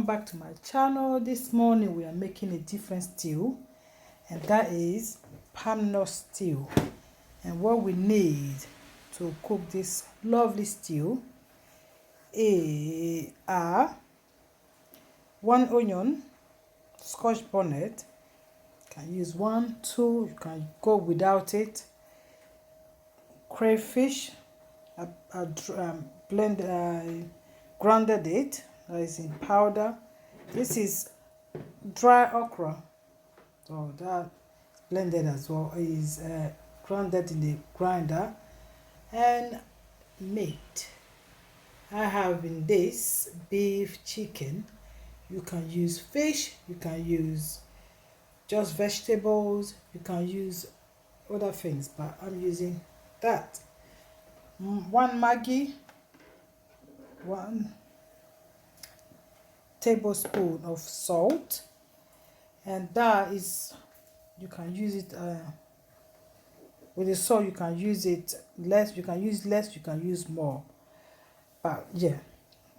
welcome back to my channel. This morning we are making a different stew, and that is palm nut stew. And what we need to cook this lovely stew are 1 onion, scotch bonnet. You can use 1, 2, you can go without it. Crayfish, grounded it, that is in powder. This is dry okra, so that blended as well, is grounded in the grinder. And meat, I have in this beef, chicken. You can use fish, you can use just vegetables, you can use other things, but I'm using that. 1 maggi, 1 tablespoon of salt, and that is, you can use it with the salt. You can use it less, you can use less, you can use more, but yeah,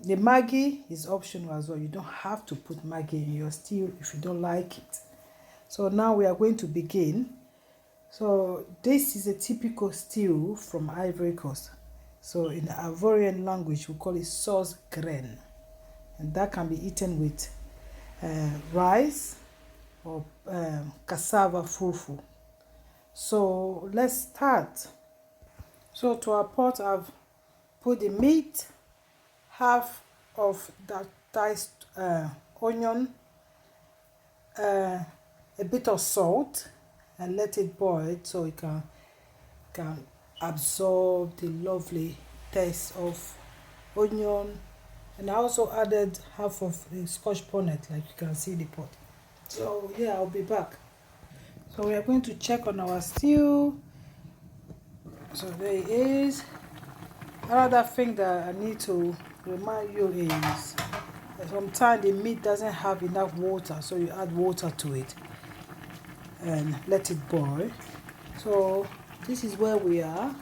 the maggi is optional as well. You don't have to put maggi in your stew if you don't like it. So now we are going to begin. So this is a typical stew from Ivory Coast. So in the Ivorian language, we call it sauce grain, and that can be eaten with rice or cassava fufu. So let's start. So to our pot, I've put the meat, half of that diced onion, a bit of salt, and let it boil so it can absorb the lovely taste of onion. And I also added half of the scotch bonnet, like you can see the pot. So yeah, I'll be back. So we are going to check on our stew. So there it is. Another thing that I need to remind you is that sometimes the meat doesn't have enough water, so you add water to it and let it boil. So this is where we are.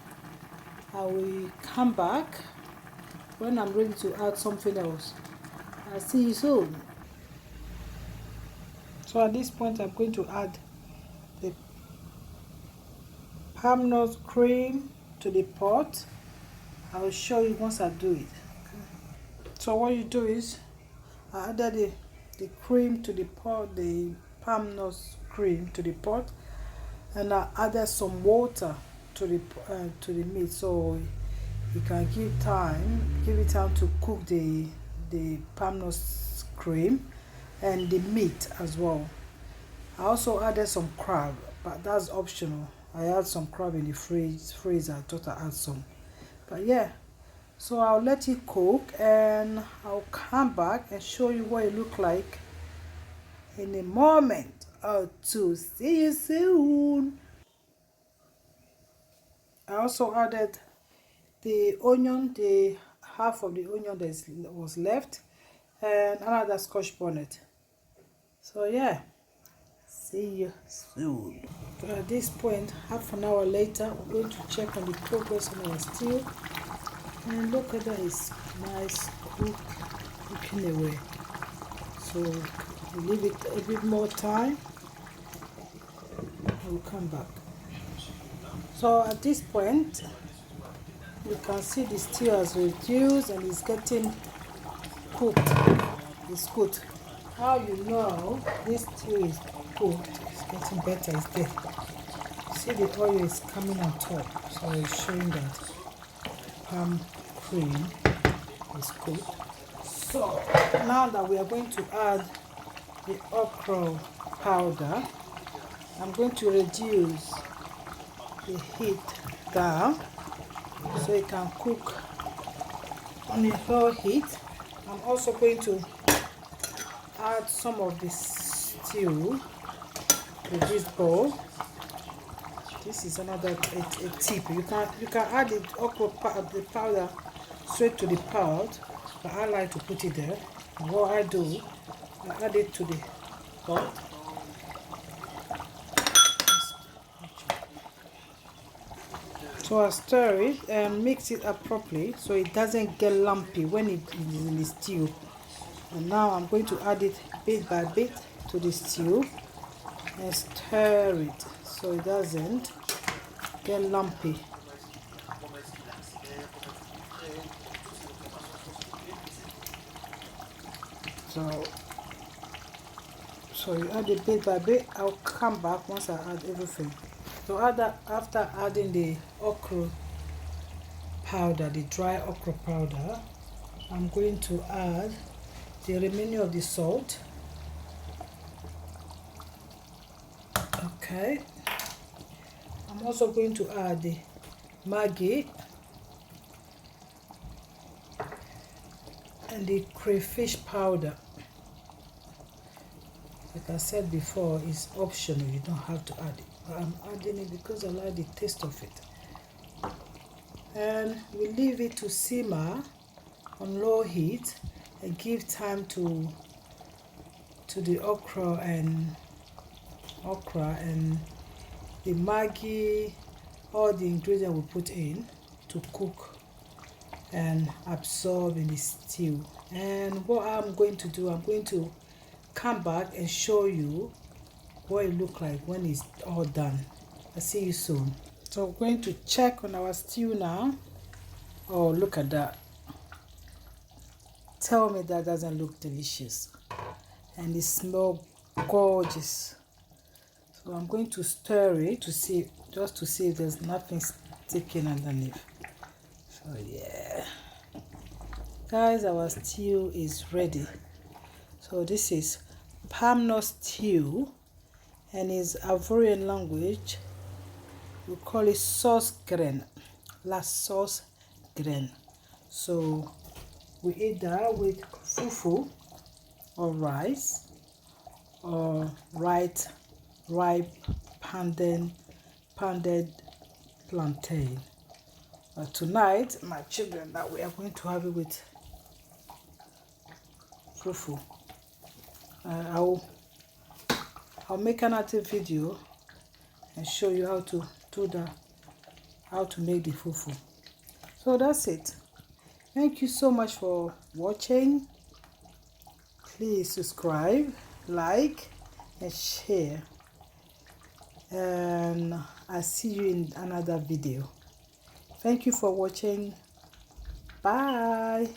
I will come back when I'm ready to add something else. I'll see you soon. So at this point, I'm going to add the palm nut cream to the pot. I will show you once I do it. So what you do is, I added the cream to the pot, the palm nut cream to the pot, and I added some water to the meat, so you can give it time to cook the palm nut cream and the meat as well. I also added some crab, but that's optional. I had some crab in the freezer. I thought I had some, but yeah. So I'll let it cook and I'll come back and show you what it look like in a moment or two. See you soon. I also added the onion, the half of the onion that was left, and another scotch bonnet. So yeah, see you soon. So at this point, half an hour later, we're going to check on the progress on our stew. And look at that, it's nice cooking away. So we leave it a bit more time. I will come back. So at this point, you can see the stew has reduced and it's getting cooked. It's good. How you know this stew is cooked? It's getting better. It's there. See, the oil is coming on top, so it's showing that palm cream is cooked. So now that we are going to add the okra powder, I'm going to reduce the heat down so it can cook on a low heat. I'm also going to add some of the stew to this bowl. This is another a tip. You can add the okra powder straight to the pot, but I like to put it there. And what I do, I add it to the pot. So I stir it and mix it up properly so it doesn't get lumpy when it is in the stew. And now I'm going to add it bit by bit to the stew and stir it so it doesn't get lumpy. So you add it bit by bit. I'll come back once I add everything. So after adding the okra powder, the dry okra powder, I'm going to add the remaining of the salt. Okay. I'm also going to add the maggi and the crayfish powder. Like I said before, it's optional, you don't have to add it, but I'm adding it because I like the taste of it. And we leave it to simmer on low heat and give time to the okra and the maggi, all the ingredients we put in to cook and absorb in the stew. And what I'm going to do, I'm going to come back and show you what it looks like when it's all done. I'll see you soon. So we're going to check on our stew now. Oh, look at that. Tell me that doesn't look delicious. And it smells gorgeous. So I'm going to stir it to see, just to see if there's nothing sticking underneath. So yeah. Guys, our stew is ready. So this is palm nut stew, and in Ivorian language we call it sauce grain, la sauce grain. So we eat that with fufu or rice or ripe pounded plantain. But tonight, my children, that we are going to have it with fufu. I'll make another video and show you how to do that, how to make the fufu. So that's it. Thank you so much for watching. Please subscribe, like, and share. And I'll see you in another video. Thank you for watching. Bye.